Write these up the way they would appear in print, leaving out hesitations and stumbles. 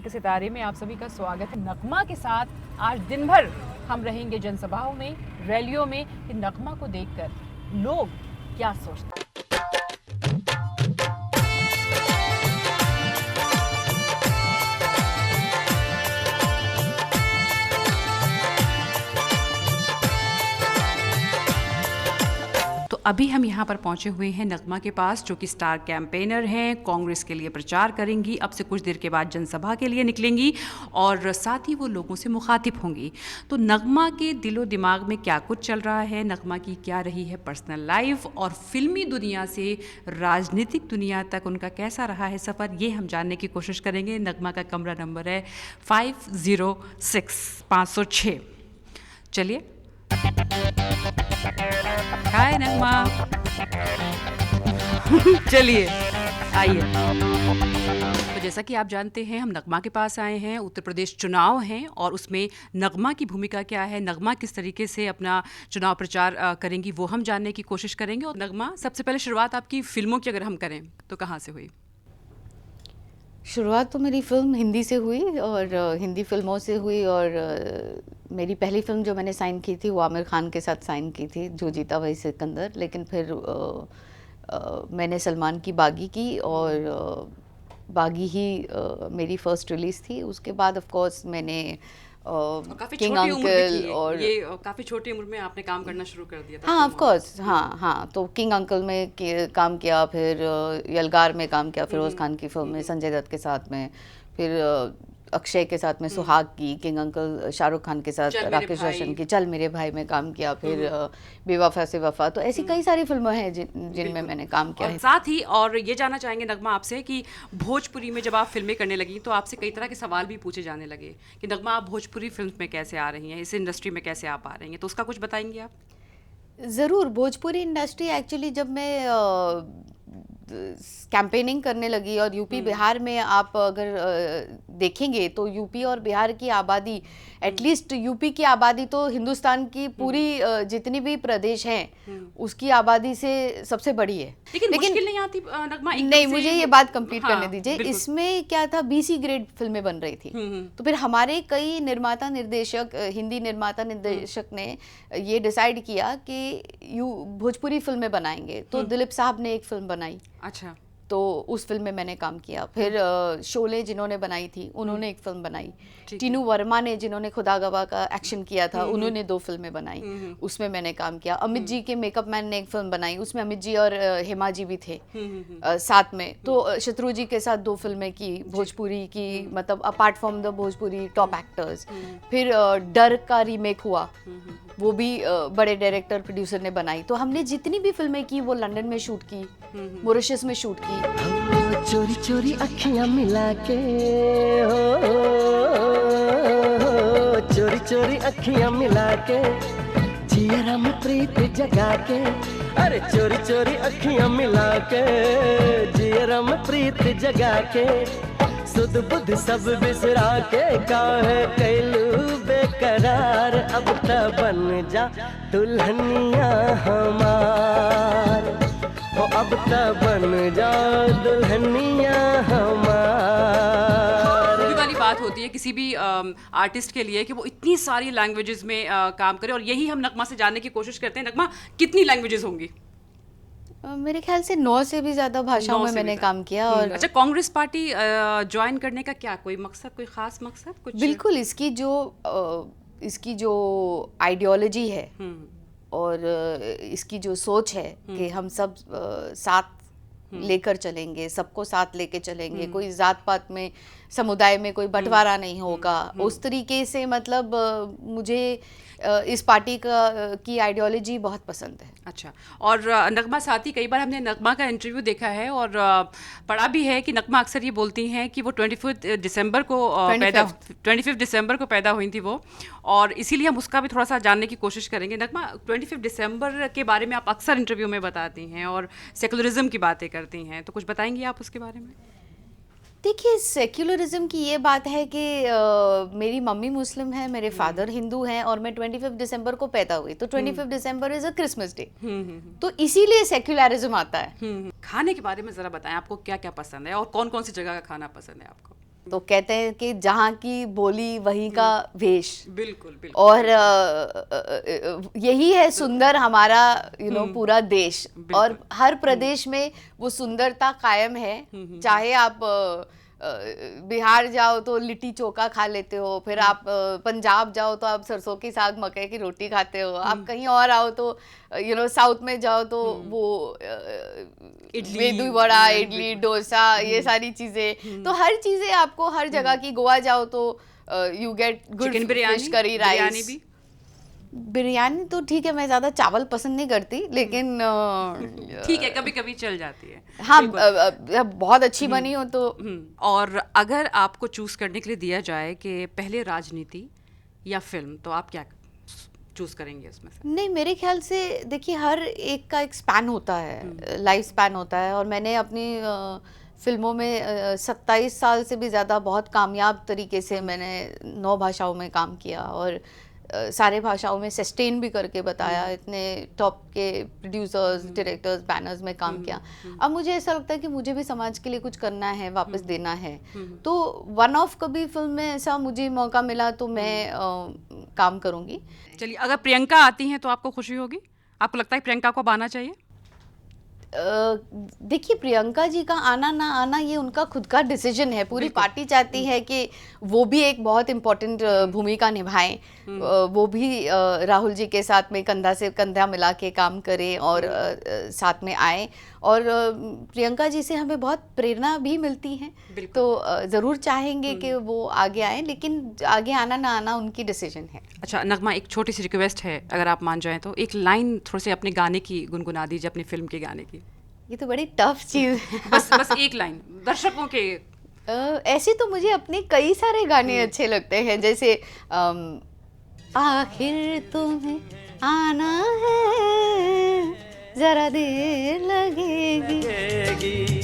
के सितारे में आप सभी का स्वागत है। नगमा के साथ आज दिन भर हम रहेंगे जनसभाओं में, रैलियों में कि नगमा को देखकर लोग क्या सोचते हैं। तो अभी हम यहाँ पर पहुँचे हुए हैं नगमा के पास, जो कि स्टार कैंपेनर हैं, कांग्रेस के लिए प्रचार करेंगी। अब से कुछ देर के बाद जनसभा के लिए निकलेंगी और साथ ही वो लोगों से मुखातिब होंगी। तो नगमा के दिलो दिमाग में क्या कुछ चल रहा है, नगमा की क्या रही है पर्सनल लाइफ और फिल्मी दुनिया से राजनीतिक दुनिया तक उनका कैसा रहा है सफ़र, ये हम जानने की कोशिश करेंगे। नगमा का कमरा नंबर है 506। चलिए। हाय नगमा। चलिए आइए। तो जैसा कि आप जानते हैं, हम नगमा के पास आए हैं। उत्तर प्रदेश चुनाव हैं और उसमें नगमा की भूमिका क्या है, नगमा किस तरीके से अपना चुनाव प्रचार करेंगी, वो हम जानने की कोशिश करेंगे। और नगमा, सबसे पहले शुरुआत आपकी फिल्मों की अगर हम करें तो कहाँ से हुई? शुरुआत तो मेरी फ़िल्म हिंदी से हुई और हिंदी फ़िल्मों से हुई। और मेरी पहली फ़िल्म जो मैंने साइन की थी वो आमिर खान के साथ साइन की थी, जो जीता वही सिकंदर। लेकिन फिर मैंने सलमान की बागी की और बागी ही मेरी फ़र्स्ट रिलीज़ थी। उसके बाद ऑफ कोर्स मैंने किंग अंकल और ये काफ़ी छोटी उम्र में आपने काम करना शुरू कर दिया था। हाँ ऑफ कोर्स, हाँ तो किंग अंकल में काम किया, फिर यलगार में काम किया, फिरोज़ खान की फिल्म में संजय दत्त के साथ में, फिर अक्षय के साथ में सुहाग की, किंग अंकल शाहरुख खान के साथ राकेश रोशन की चल मेरे भाई में काम किया, फिर बेवफा से वफा। तो ऐसी कई सारी फिल्में हैं जिनमें मैंने काम किया है। साथ ही और ये जानना चाहेंगे नगमा आपसे कि भोजपुरी में जब आप फिल्में करने लगी तो आपसे कई तरह के सवाल भी पूछे जाने लगे कि नगमा आप भोजपुरी फिल्म में कैसे आ रही हैं, इस इंडस्ट्री में कैसे आप आ रही हैं, तो उसका कुछ बताएंगे आप? ज़रूर। भोजपुरी इंडस्ट्री एक्चुअली जब मैं कैंपेनिंग करने लगी और यूपी बिहार में आप अगर देखेंगे तो यूपी और बिहार की आबादी, एटलीस्ट यूपी की आबादी तो हिंदुस्तान की पूरी जितनी भी प्रदेश हैं उसकी आबादी से सबसे बड़ी है। लेकिन मुश्किल नहीं आती नगमा? नहीं, मुझे ये बात कंप्लीट करने दीजिए। इसमें क्या था, BC ग्रेड फिल्में बन रही थी। तो फिर हमारे कई निर्माता निर्देशक, हिंदी निर्माता निर्देशक ने ये डिसाइड किया कि भोजपुरी फिल्में बनाएंगे। तो दिलीप साहब ने एक फिल्म बनाई। अच्छा। तो उस फिल्म में मैंने काम किया। फिर शोले जिन्होंने बनाई थी उन्होंने एक फिल्म बनाई। टीनू वर्मा ने, जिन्होंने खुदा गवाह का एक्शन किया था, उन्होंने 2 फिल्में बनाई, उसमें मैंने काम किया। अमित जी के मेकअप मैन ने एक फिल्म बनाई, उसमें अमित जी और हेमा जी भी थे साथ में। तो शत्रु जी के साथ 2 फिल्में की भोजपुरी की, मतलब apart from the Bhojpuri top actors. फिर डर का रीमेक हुआ, वो भी बड़े डायरेक्टर प्रोड्यूसर ने बनाई। तो हमने जितनी भी फिल्में की वो लंदन में शूट की, मॉरिशस में शूट की। चोरी चोरी अखियां मिला के, चोरी चोरी अखियां मिला के, जियरा में प्रीत जगा के, अरे चोरी चोरी अखियां मिला के, जियरा में प्रीत जगा के, सुध बुध सब बिसरा के, काहे कैलू बेकरार, अब त बन जा दुल्हनिया हमार, ओ अब त बन जा दुल्हनिया हमार। वो भी वाली बात होती है किसी भी आर्टिस्ट के लिए कि वो इतनी सारी लैंग्वेजेस में काम करे, और यही हम नगमा से जानने की कोशिश करते हैं। नगमा, कितनी लैंग्वेजेस होंगी? मेरे ख्याल से 9 से भी ज़्यादा भाषाओं में मैंने काम किया। और अच्छा, कांग्रेस पार्टी ज्वाइन करने का क्या कोई मकसद, कोई खास मकसद कुछ? बिल्कुल, इसकी जो आइडियोलॉजी है और इसकी जो सोच है कि हम सब साथ लेकर चलेंगे, सबको साथ लेके चलेंगे, कोई जात पात में, समुदाय में कोई बंटवारा नहीं होगा, उस तरीके से, मतलब मुझे इस पार्टी की आइडियोलॉजी बहुत पसंद है। अच्छा। और नगमा, साथ ही कई बार हमने नगमा का इंटरव्यू देखा है और पढ़ा भी है कि नगमा अक्सर ये बोलती हैं कि वो 25 दिसंबर को पैदा हुई थी वो, और इसीलिए हम उसका भी थोड़ा सा जानने की कोशिश करेंगे। नगमा, 25 दिसंबर के बारे में आप अक्सर इंटरव्यू में बताती हैं और सेकुलरिज्म की बातें करती हैं, तो कुछ बताएंगी आप उसके बारे में? देखिए, सेक्युलरिज्म की ये बात है कि मेरी मम्मी मुस्लिम है, मेरे फादर हिंदू हैं और मैं 25 दिसंबर को पैदा हुई, तो 25 दिसंबर इज अ क्रिसमस डे, तो इसीलिए सेक्युलरिज्म आता है। खाने के बारे में ज़रा बताएं, आपको क्या क्या पसंद है और कौन कौन सी जगह का खाना पसंद है आपको? तो कहते हैं कि जहाँ की बोली वहीं का वेश। बिल्कुल बिल्कुल। और यही है सुंदर हमारा पूरा देश, और हर प्रदेश में वो सुंदरता कायम है। चाहे आप बिहार जाओ तो लिट्टी चोखा खा लेते हो, फिर आप पंजाब जाओ तो आप सरसों की साग मकई की रोटी खाते हो, आप कहीं और आओ तो साउथ में जाओ तो वो मेदू वड़ा, इडली, डोसा, ये सारी चीजें। तो हर चीजें आपको हर जगह की, गोवा जाओ तो you get good fish curry rice. Biryani तो ठीक है, मैं ज्यादा चावल पसंद नहीं करती, लेकिन ठीक है, कभी कभी चल जाती है। हाँ, बहुत अच्छी बनी हो तो। और अगर आपको चूज करने के लिए दिया जाए कि पहले राजनीति या फिल्म, तो आप क्या चूज करेंगे उसमें से? नहीं, मेरे ख्याल से देखिए हर एक का एक स्पैन होता है, लाइफ स्पैन होता है, और मैंने अपनी फिल्मों में 27 साल से भी ज़्यादा बहुत कामयाब तरीके से मैंने 9 भाषाओं में काम किया, और सारे भाषाओं में सस्टेन भी करके बताया, इतने टॉप के प्रोड्यूसर्स, डायरेक्टर्स, बैनर्स में काम किया। अब मुझे ऐसा लगता है कि मुझे भी समाज के लिए कुछ करना है, वापस देना है। तो वन ऑफ कभी फिल्म में ऐसा मुझे मौका मिला तो मैं काम करूँगी। चलिए, अगर प्रियंका आती हैं तो आपको खुशी होगी? आपको लगता है प्रियंका को अब आना चाहिए? देखिए, प्रियंका जी का आना ना आना ये उनका खुद का डिसीजन है। पूरी पार्टी चाहती है कि वो भी एक बहुत इम्पोर्टेंट भूमिका निभाएं, वो भी राहुल जी के साथ में कंधा से कंधा मिला के काम करें और साथ में आए। और प्रियंका जी से हमें बहुत प्रेरणा भी मिलती है, तो ज़रूर चाहेंगे कि वो आगे आए, लेकिन आगे आना ना आना उनकी डिसीजन है। अच्छा नगमा, एक छोटी सी रिक्वेस्ट है, अगर आप मान जाएं तो एक लाइन थोड़े से अपने गाने की गुनगुना दीजिए, अपनी फिल्म के गाने की। ये तो बड़ी टफ चीज़ है। बस एक लाइन दर्शकों के। ऐसे तो मुझे अपने कई सारे गाने अच्छे लगते हैं, जैसे आखिर तुम्हें आना है, जरा देर लगेगी,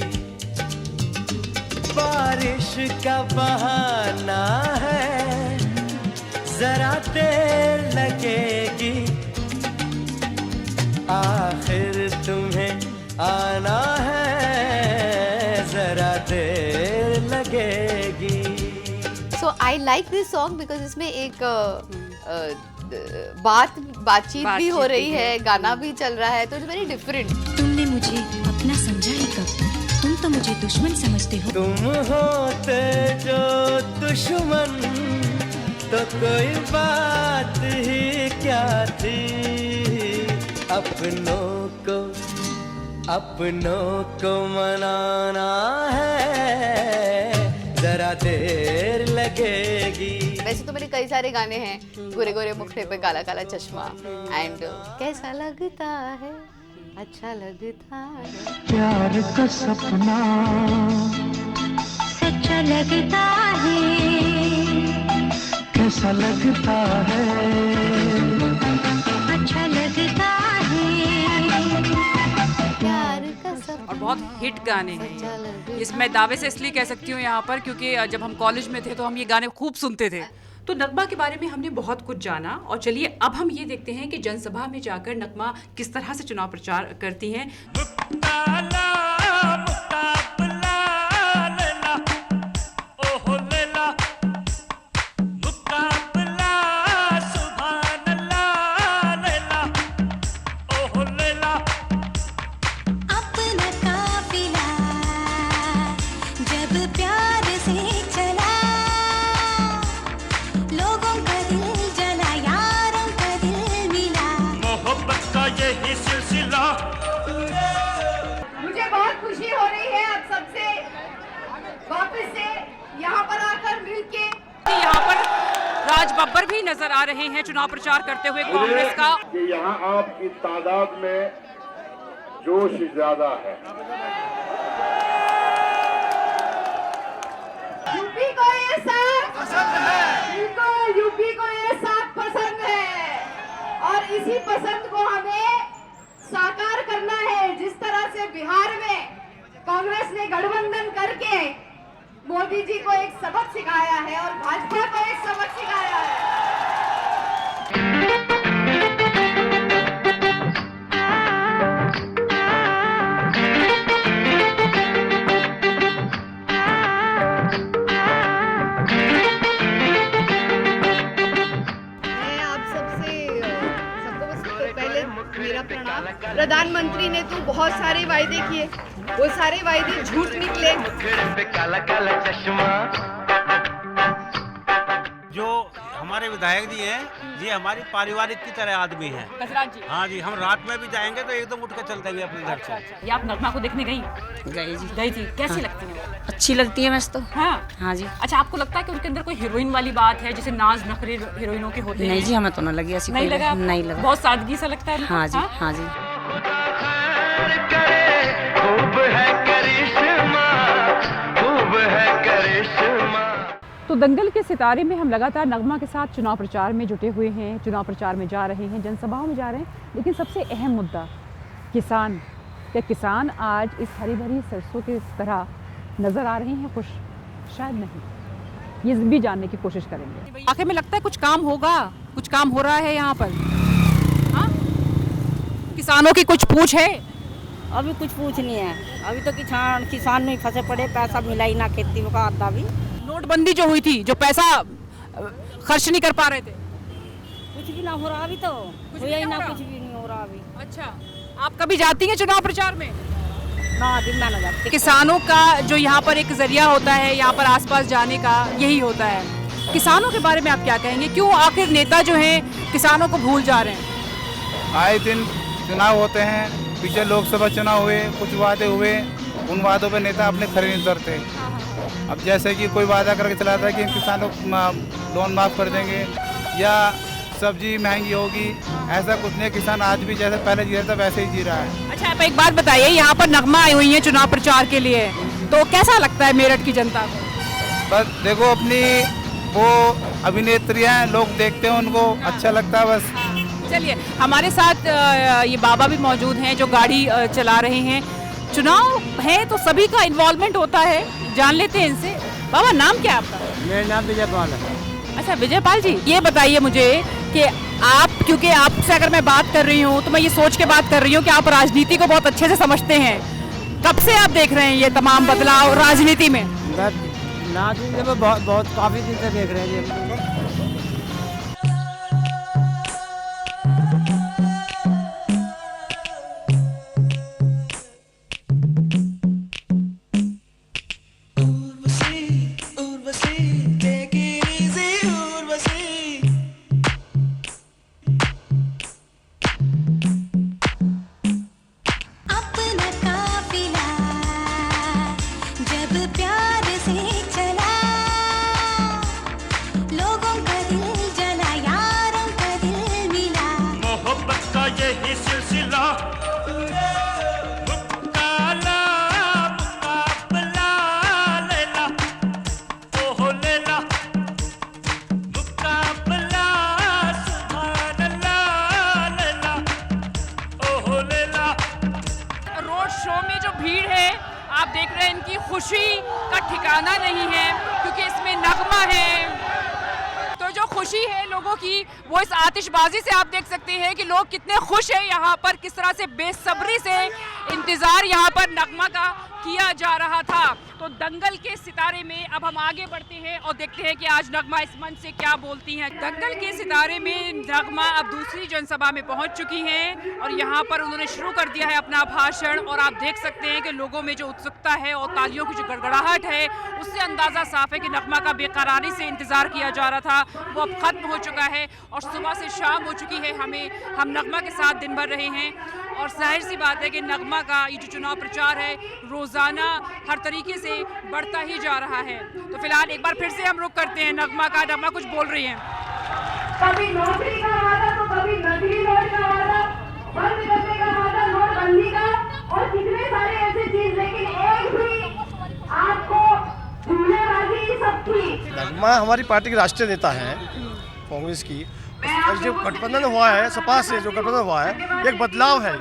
बारिश का बहाना है, जरा देर लगेगी, आखिर तुम्हें आना है, जरा देर लगेगी। So I like this song because इसमें एक बातचीत भी हो रही है, गाना भी चल रहा है, तो इट्स वेरी डिफरेंट। तुमने मुझे अपना समझा ही कब, तुम तो मुझे दुश्मन समझते हो। तुम होते जो दुश्मन तो कोई बात ही क्या थी, अपनों को मनाना है, जरा देर लगेगी। वैसे तो मेरे कई सारे गाने हैं, गोरे गोरे मुखड़े पे काला काला चश्मा, एंड कैसा लगता है, अच्छा लगता है, प्यार का सपना सच्चा लगता है, कैसा लगता है, अच्छा लगता है, प्यार का सपना। और बहुत हिट गाने हैं ये। इसमें दावे से इसलिए कह सकती हूँ यहाँ पर क्योंकि जब हम कॉलेज में थे तो हम ये गाने खूब सुनते थे। तो नगमा के बारे में हमने बहुत कुछ जाना, और चलिए अब हम ये देखते हैं कि जनसभा में जाकर नगमा किस तरह से चुनाव प्रचार करती हैं। अपना काफिला जब प्यार से चला, लोगों का दिल जला, यारों का दिल मिला, मोहब्बत का यही सिलसिला। मुझे बहुत खुशी हो रही है आप सबसे वापस से यहाँ पर आकर मिलके। यहाँ पर राज बब्बर भी नजर आ रहे हैं चुनाव प्रचार करते हुए कांग्रेस का। कि यहाँ आपकी तादाद में जोश ज्यादा है। यूपी को ये साथ पसंद है, यूपी को ये साथ पसंद है, और इसी पसंद को हमें साकार करना है। जिस तरह से बिहार में कांग्रेस ने गठबंधन करके मोदी जी को एक सबक सिखाया है और भाजपा को एक सबक सिखाया है। प्रधानमंत्री ने तो बहुत सारे वायदे किए, वो सारे वायदे झूठ निकले। काला काला चश्मा। जो हमारे विधायक जी हैं, ये हमारी पारिवारिक की तरह आदमी हैं। कसराज जी। हाँ जी, हम रात में भी जाएंगे तो एकदम उठ कर चल देंगे अपने घर से। ये आप नगमा को देखने गई गई थी, कैसी लगती है? अच्छी लगती है वैसे तो। हाँ हाँ जी। अच्छा, आपको लगता है कि उनके अंदर कोई हीरोइन वाली बात है, जैसे नाज नखरे हीरोइनों के होते हैं? नहीं जी, हमें तो ना लगी ऐसी। नहीं कोई लगा? नहीं लगा। बहुत सादगी सा लगता है। हाँ जी, हाँ जी। खूब है करिश्मा, खूब है करिश्मा। तो दंगल के सितारे में हम लगातार नगमा के साथ चुनाव प्रचार में जुटे हुए हैं, चुनाव प्रचार में जा रहे हैं, जनसभाओं में जा रहे हैं, लेकिन सबसे अहम मुद्दा किसान। क्या किसान आज इस हरी भरी सरसों की तरह नज़र आ रहे हैं खुश? शायद नहीं, ये भी जानने की कोशिश करेंगे। आखिर में लगता है कुछ काम होगा, कुछ काम हो रहा है यहाँ पर? हाँ, किसानों की कुछ पूछ है? अभी कुछ पूछ नहीं है। अभी तो किसान नहीं फंसे पड़े, पैसा मिला ही ना खेती का आता भी। नोटबंदी जो हुई थी, जो पैसा खर्च नहीं कर पा रहे थे, कुछ भी ना हो रहा अभी तो। कुछ भी ना कुछ भी नहीं हो रहा अभी। अच्छा, आप कभी जाती हैं चुनाव प्रचार में? ना दिन ना जाते। किसानों का जो यहाँ पर एक जरिया होता है, यहाँ पर आसपास जाने का, यही होता है। किसानों के बारे में आप क्या कहेंगे? क्यों आखिर नेता जो हैं किसानों को भूल जा रहे हैं? आए दिन चुनाव होते हैं, पीछे लोकसभा चुनाव हुए, कुछ वादे हुए, उन वादों पे नेता अपने खरे नहीं उतरते। अब जैसे कि कोई वादा करके चला था कि किसानों को लोन माफ़ कर देंगे या सब्जी महंगी होगी, ऐसा कुछ नहीं। किसान आज भी जैसे पहले जी रहा था वैसे ही जी रहा है। अच्छा, आप एक बात बताइए, यहाँ पर नगमा आई हुई है चुनाव प्रचार के लिए, तो कैसा लगता है मेरठ की जनता को? बस देखो, अपनी वो अभिनेत्रियाँ हैं, लोग देखते हैं उनको, अच्छा लगता है बस। चलिए, हमारे साथ ये बाबा भी मौजूद हैं जो गाड़ी चला रहे हैं। चुनाव है तो सभी का इन्वॉल्वमेंट होता है, जान लेते हैं इनसे। बाबा, नाम क्या है आपका? मेरा नाम विजय पाल है। अच्छा, विजय पाल जी, ये बताइए मुझे कि आप, क्योंकि आपसे अगर मैं बात कर रही हूँ तो मैं ये सोच के बात कर रही हूँ कि आप राजनीति को बहुत अच्छे से समझते हैं। कब से आप देख रहे हैं ये तमाम बदलाव राजनीति में? राजनीति में बहुत काफ़ी दिन से देख रहे हैं। खुशी का ठिकाना नहीं है, क्योंकि इसमें नगमा है। तो जो खुशी है लोगों की, वो इस आतिशबाजी से आप देख सकते हैं कि लोग कितने खुश हैं यहाँ पर, किस तरह से बेसब्री से इंतज़ार यहाँ पर नगमा का किया जा रहा था। तो दंगल के सितारे में अब हम आगे बढ़ते हैं और देखते हैं कि आज नगमा इस मंच से क्या बोलती हैं। दंगल के सितारे में नगमा अब दूसरी जनसभा में पहुंच चुकी हैं और यहाँ पर उन्होंने शुरू कर दिया है अपना भाषण। और आप देख सकते हैं कि लोगों में जो उत्सुकता है और तालियों की जो गड़गड़ाहट है, उससे अंदाज़ा साफ है कि नगमा का बेकरारी से इंतज़ार किया जा रहा था वो अब ख़त्म हो चुका है और सुबह से शाम हो चुकी है। हम नगमा के साथ दिन भर रहे हैं और जाहिर सी बात है कि नगमा का ये जो चुनाव प्रचार है रोज़ाना हर तरीके से बढ़ता ही जा रहा है। तो फिलहाल एक बार फिर से हम रुख करते हैं नगमा का। नगमा कुछ बोल रही हैं। कभी नौकरी का वादा तो कभी नकली नोट का वादा, बंद करने का वादा, नोटबंदी का, और कितने सारे ऐसे चीज, लेकिन एक भी आपको झूले राजी सब थी। नगमा हमारी पार्टी की राष्ट्रीय नेता है कांग्रेस की। जो गठबंधन हुआ है सपा से, जो गठबंधन हुआ है, एक बदलाव है।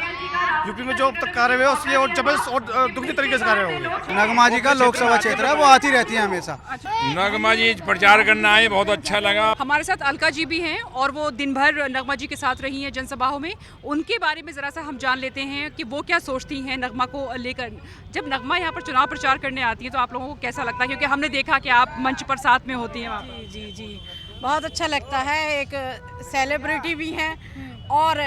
यूपी में जो अब तक कार्य हुए उसलिए और जबरदस्त और दुखी तरीके से कार्य होंगे। नगमा जी का लोकसभा क्षेत्र है, वो आती रहती है हमेशा। नगमा जी प्रचार करना है, बहुत अच्छा लगा। हमारे साथ अलका जी भी हैं और वो दिन भर नगमा जी के साथ रही हैं जनसभाओं में। उनके बारे में ज़रा सा हम जान लेते हैं कि वो क्या सोचती हैं नगमा को लेकर। जब नगमा यहाँ पर चुनाव प्रचार करने आती है तो आप लोगों को कैसा लगता है? क्योंकि हमने देखा कि आप मंच पर साथ में होती हैं वहाँ। जी जी, बहुत अच्छा लगता है। एक सेलिब्रिटी भी हैं और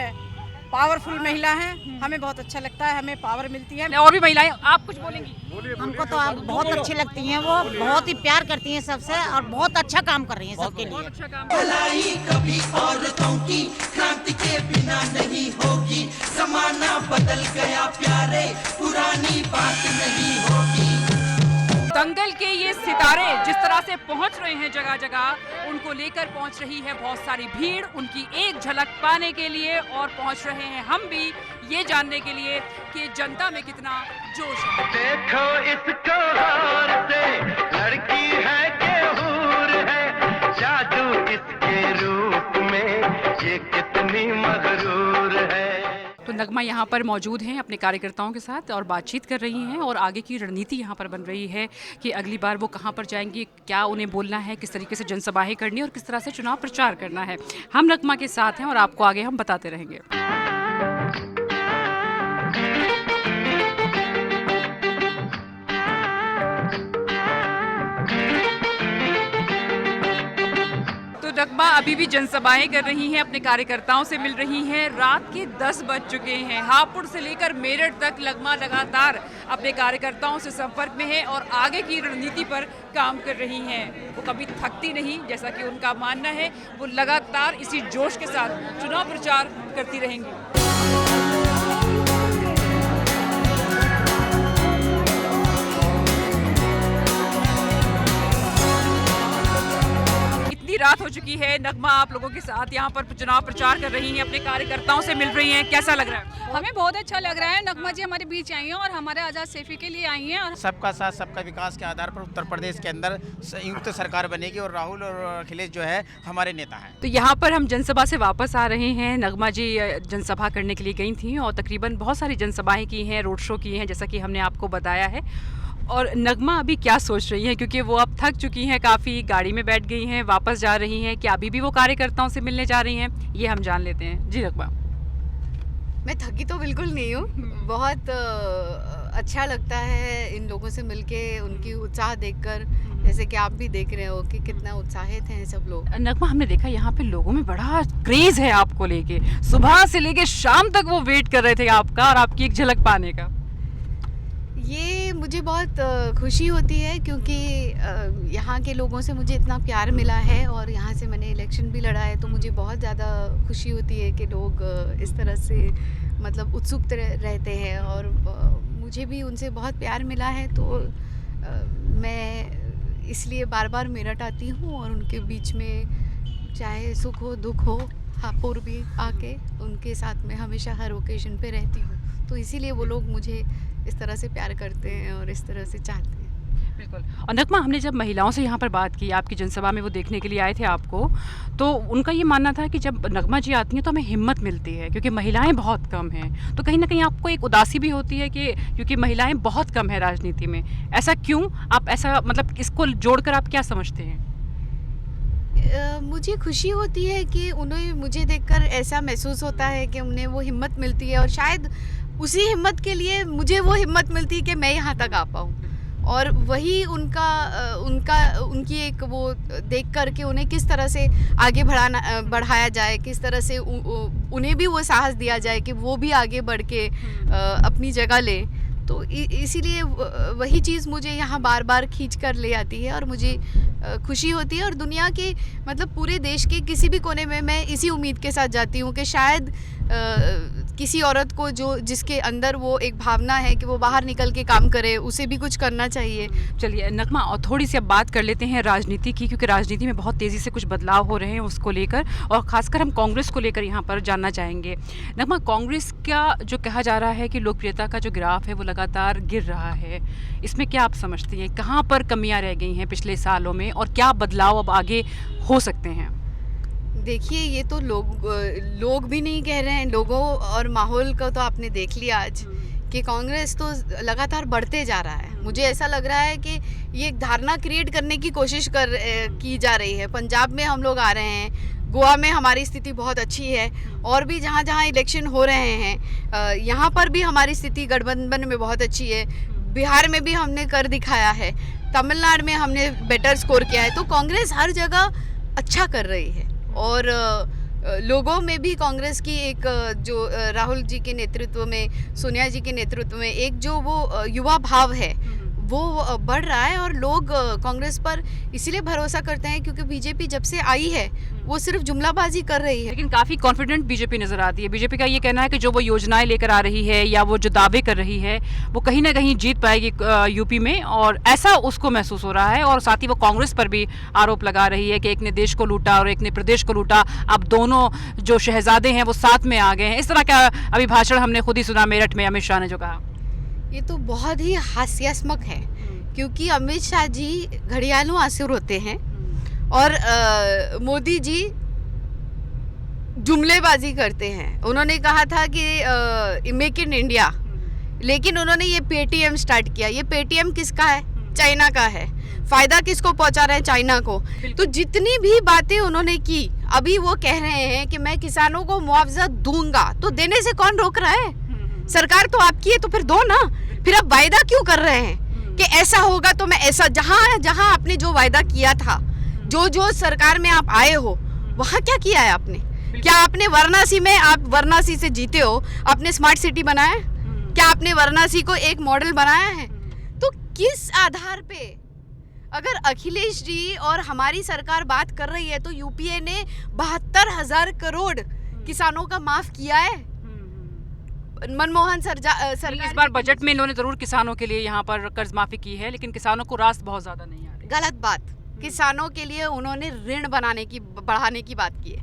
पावरफुल महिला हैं, हमें बहुत अच्छा लगता है, हमें पावर मिलती है। और भी महिलाएं, आप कुछ बोलेंगी? हमको तो आप बहुत अच्छी लगती हैं, वो बहुत ही प्यार करती हैं सबसे और बहुत अच्छा काम कर रही हैं सबके लिए। अच्छा काम। भलाई कभी औरतों की क्रांति के बिना नहीं होगी, जमाना बदल गया प्यारे, पुरानी बात नहीं होगी। दंगल के ये सितारे जिस तरह से पहुंच रहे हैं जगह जगह, उनको लेकर पहुंच रही है बहुत सारी भीड़ उनकी एक झलक पाने के लिए, और पहुंच रहे हैं हम भी ये जानने के लिए कि जनता में कितना जोश है। देखो इसको हार से, लड़की है के हूर है, जादू इसके रूप में, ये कितनी मगरूर है। तो नगमा यहाँ पर मौजूद हैं अपने कार्यकर्ताओं के साथ और बातचीत कर रही हैं, और आगे की रणनीति यहाँ पर बन रही है कि अगली बार वो कहाँ पर जाएंगी, क्या उन्हें बोलना है, किस तरीके से जनसभाएं करनी है और किस तरह से चुनाव प्रचार करना है। हम नगमा के साथ हैं और आपको आगे हम बताते रहेंगे। नगमा अभी भी जनसभाएं कर रही हैं, अपने कार्यकर्ताओं से मिल रही हैं। रात के 10 बज चुके हैं। हापुड़ से लेकर मेरठ तक नगमा लगातार अपने कार्यकर्ताओं से संपर्क में है और आगे की रणनीति पर काम कर रही हैं। वो कभी थकती नहीं, जैसा कि उनका मानना है। वो लगातार इसी जोश के साथ चुनाव प्रचार करती रहेंगी। रात हो चुकी है, नगमा आप लोगों के साथ यहाँ पर चुनाव प्रचार कर रही हैं, अपने कार्यकर्ताओं से मिल रही हैं, कैसा लग रहा है? हमें बहुत अच्छा लग रहा है। नगमा जी हमारे बीच आई हैं और हमारे आज़ाद सैफी के लिए आई हैं। और सबका साथ सबका विकास के आधार पर उत्तर प्रदेश के अंदर संयुक्त सरकार बनेगी और राहुल और अखिलेश जो है हमारे नेता हैं। तो यहाँ पर हम जनसभा से वापस आ रहे हैं। नगमा जी जनसभा करने के लिए गई थी और तकरीबन बहुत सारी जनसभाएं की हैं, रोड शो किए हैं, जैसा कि हमने आपको बताया है। और नगमा अभी क्या सोच रही हैं, क्योंकि वो अब थक चुकी हैं, काफ़ी गाड़ी में बैठ गई हैं, वापस जा रही हैं, क्या अभी भी वो कार्यकर्ताओं से मिलने जा रही हैं, ये हम जान लेते हैं। जी नगमा। मैं थकी तो बिल्कुल नहीं हूँ, बहुत अच्छा लगता है इन लोगों से मिलके, उनकी उत्साह देखकर, जैसे कि आप भी देख रहे हो कि कितना उत्साहित हैं सब लोग। नगमा, हमने देखा यहाँ पे लोगों में बड़ा क्रेज है आपको लेके, सुबह से लेके शाम तक वो वेट कर रहे थे आपका और आपकी एक झलक पाने का। ये मुझे बहुत खुशी होती है, क्योंकि यहाँ के लोगों से मुझे इतना प्यार मिला है और यहाँ से मैंने इलेक्शन भी लड़ा है, तो मुझे बहुत ज़्यादा खुशी होती है कि लोग इस तरह से मतलब उत्सुक रहते हैं और मुझे भी उनसे बहुत प्यार मिला है। तो मैं इसलिए बार बार मेरठ आती हूँ और उनके बीच में चाहे सुख हो दुख हो, हापुड़ भी आके उनके साथ में हमेशा हर ओकेजन पे रहती हूँ। तो इसीलिए वो लोग मुझे इस तरह से प्यार करते हैं और इस तरह से चाहते हैं। बिल्कुल। और नगमा, हमने जब महिलाओं से यहाँ पर बात की, आपकी जनसभा में वो देखने के लिए आए थे आपको, तो उनका ये मानना था कि जब नगमा जी आती हैं तो हमें हिम्मत मिलती है, क्योंकि महिलाएं बहुत कम हैं। तो कहीं ना कहीं आपको एक उदासी भी होती है कि क्योंकि महिलाएं बहुत कम हैं राजनीति में, ऐसा क्यों? आप ऐसा मतलब इसको जोड़कर आप क्या समझते हैं? मुझे खुशी होती है कि उन्हें मुझे देखकर ऐसा महसूस होता है कि उन्हें वो हिम्मत मिलती है, और शायद उसी हिम्मत के लिए मुझे वो हिम्मत मिलती है कि मैं यहाँ तक आ पाऊँ। और वही उनकी एक वो देख कर के उन्हें किस तरह से आगे बढ़ाया जाए, किस तरह से उन्हें भी वो साहस दिया जाए कि वो भी आगे बढ़ के अपनी जगह ले। तो इसीलिए वही चीज़ मुझे यहाँ बार बार खींच कर ले आती है और मुझे खुशी होती है। और दुनिया के मतलब पूरे देश के किसी भी कोने में मैं इसी उम्मीद के साथ जाती हूँ कि शायद किसी औरत को जिसके अंदर वो एक भावना है कि वो बाहर निकल के काम करे, उसे भी कुछ करना चाहिए। चलिए नगमा, और थोड़ी सी अब बात कर लेते हैं राजनीति की, क्योंकि राजनीति में बहुत तेज़ी से कुछ बदलाव हो रहे हैं उसको लेकर, और ख़ासकर हम कांग्रेस को लेकर यहाँ पर जानना चाहेंगे। नगमा, कांग्रेस का जो कहा जा रहा है कि लोकप्रियता का जो ग्राफ है वो लगातार गिर रहा है, इसमें क्या आप समझती हैं, कहाँ पर कमियाँ रह गई हैं पिछले सालों में और क्या बदलाव अब आगे हो सकते हैं? देखिए, ये तो लोग भी नहीं कह रहे हैं, लोगों और माहौल का तो आपने देख लिया आज कि कांग्रेस तो लगातार बढ़ते जा रहा है। मुझे ऐसा लग रहा है कि ये एक धारणा क्रिएट करने की कोशिश की जा रही है। पंजाब में हम लोग आ रहे हैं, गोवा में हमारी स्थिति बहुत अच्छी है, और भी जहाँ जहाँ इलेक्शन हो रहे हैं यहाँ पर भी हमारी स्थिति गठबंधन में बहुत अच्छी है। बिहार में भी हमने कर दिखाया है, तमिलनाडु में हमने बेटर स्कोर किया है। तो कांग्रेस हर जगह अच्छा कर रही है और लोगों में भी कांग्रेस की एक जो राहुल जी के नेतृत्व में, सोनिया जी के नेतृत्व में एक जो वो युवा भाव है वो बढ़ रहा है, और लोग कांग्रेस पर इसीलिए भरोसा करते हैं क्योंकि बीजेपी जब से आई है वो सिर्फ जुमलाबाजी कर रही है। लेकिन काफ़ी कॉन्फिडेंट बीजेपी नज़र आती है। बीजेपी का ये कहना है कि जो वो योजनाएं लेकर आ रही है या वो जो दावे कर रही है वो कहीं ना कहीं जीत पाएगी यूपी में, और ऐसा उसको महसूस हो रहा है। और साथ ही वो कांग्रेस पर भी आरोप लगा रही है कि एक ने देश को लूटा और एक ने प्रदेश को लूटा, अब दोनों जो शहजादे हैं वो साथ में आ गए हैं। इस तरह का अभी भाषण हमने खुद ही सुना मेरठ में अमित शाह ने जो कहा। ये तो बहुत ही हास्यास्पद है क्योंकि अमित शाह जी घड़ियालों आंसू रोते हैं और मोदी जी जुमलेबाजी करते हैं। उन्होंने कहा था कि मेक इन इंडिया, लेकिन उन्होंने ये पेटीएम स्टार्ट किया। ये पेटीएम किसका है? चाइना का है। फायदा किसको पहुंचा रहे हैं? चाइना को। तो जितनी भी बातें उन्होंने की, अभी वो कह रहे हैं कि मैं किसानों को मुआवजा दूंगा, तो देने से कौन रोक रहा है? सरकार तो आपकी है, तो फिर दो ना। फिर आप वायदा क्यों कर रहे हैं कि ऐसा होगा तो मैं ऐसा, जहां जहां आपने जो वायदा किया था, जो सरकार में आप आए हो, वहां क्या किया है आपने? क्या आपने वाराणसी में, आप वाराणसी से जीते हो, आपने स्मार्ट सिटी बनाया? क्या आपने वाराणसी को एक मॉडल बनाया है? तो किस आधार पे, अगर अखिलेश जी और हमारी सरकार बात कर रही है तो यूपीए ने 72,000 करोड़ किसानों का माफ किया है। मनमोहन सरकार इस बार बजट में इन्होंने जरूर किसानों के लिए यहाँ पर कर्ज माफी की है, लेकिन किसानों को राहत बहुत ज्यादा नहीं आ रही। गलत बात। किसानों के लिए उन्होंने ऋण बढ़ाने की बात की है,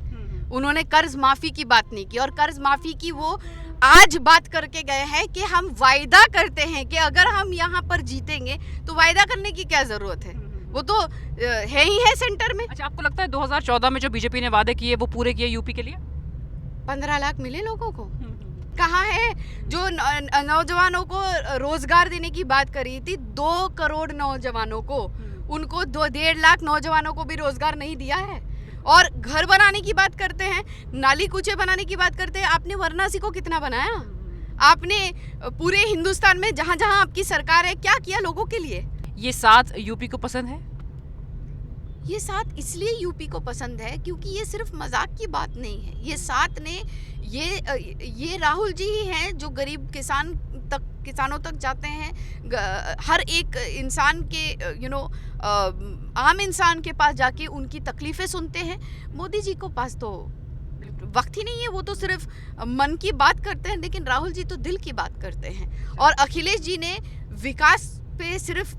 उन्होंने कर्ज माफी की बात नहीं की। और कर्ज माफी की वो आज बात करके गए हैं कि हम वायदा करते हैं कि अगर हम यहाँ पर जीतेंगे तो वायदा करने की क्या जरूरत है, वो तो है ही है सेंटर में। अच्छा, आपको लगता है 2014 में जो बीजेपी ने वादे किए वो पूरे किए यूपी के लिए? 15 लाख मिले लोगों को? कहाँ है? जो नौजवानों को रोजगार देने की बात करी थी, 2 करोड़ नौजवानों को, उनको 1.5 लाख नौजवानों को भी रोजगार नहीं दिया है। और घर बनाने की बात करते हैं, नाली कूचे बनाने की बात करते हैं। आपने वाराणसी को कितना बनाया? आपने पूरे हिंदुस्तान में जहाँ जहाँ आपकी सरकार है क्या किया लोगों के लिए? ये साथ यूपी को पसंद है? ये साथ इसलिए यूपी को पसंद है क्योंकि ये सिर्फ मजाक की बात नहीं है। ये साथ ने ये राहुल जी ही हैं जो गरीब किसानों तक जाते हैं, हर एक इंसान के आम इंसान के पास जाके उनकी तकलीफें सुनते हैं। मोदी जी को पास तो वक्त ही नहीं है, वो तो सिर्फ मन की बात करते हैं, लेकिन राहुल जी तो दिल की बात करते हैं। और अखिलेश जी ने विकास पे सिर्फ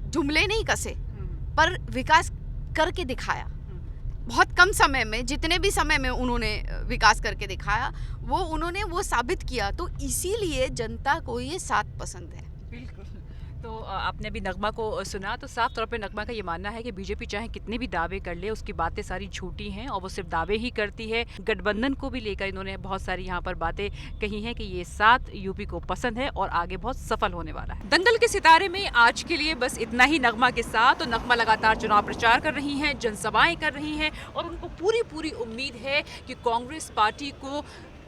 जुमले नहीं कसे, पर विकास करके दिखाया। बहुत कम समय में, जितने भी समय में उन्होंने विकास करके दिखाया, उन्होंने वो साबित किया। तो इसीलिए जनता को ये साथ पसंद है। बिल्कुल। तो आपने अभी नगमा को सुना, तो साफ तौर पे नगमा का ये मानना है कि बीजेपी चाहे कितने भी दावे कर ले, उसकी बातें सारी झूठी हैं और वो सिर्फ दावे ही करती है। गठबंधन को भी लेकर इन्होंने बहुत सारी यहाँ पर बातें कही हैं कि ये साथ यूपी को पसंद है और आगे बहुत सफल होने वाला है। दंगल के सितारे में आज के लिए बस इतना ही नगमा के साथ। तो नगमा लगातार चुनाव प्रचार कर रही हैं, जनसभाएं कर रही हैं और उनको पूरी उम्मीद है कि कांग्रेस पार्टी को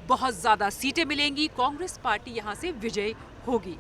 बहुत ज़्यादा सीटें मिलेंगी, कांग्रेस पार्टी यहाँ से विजयी होगी।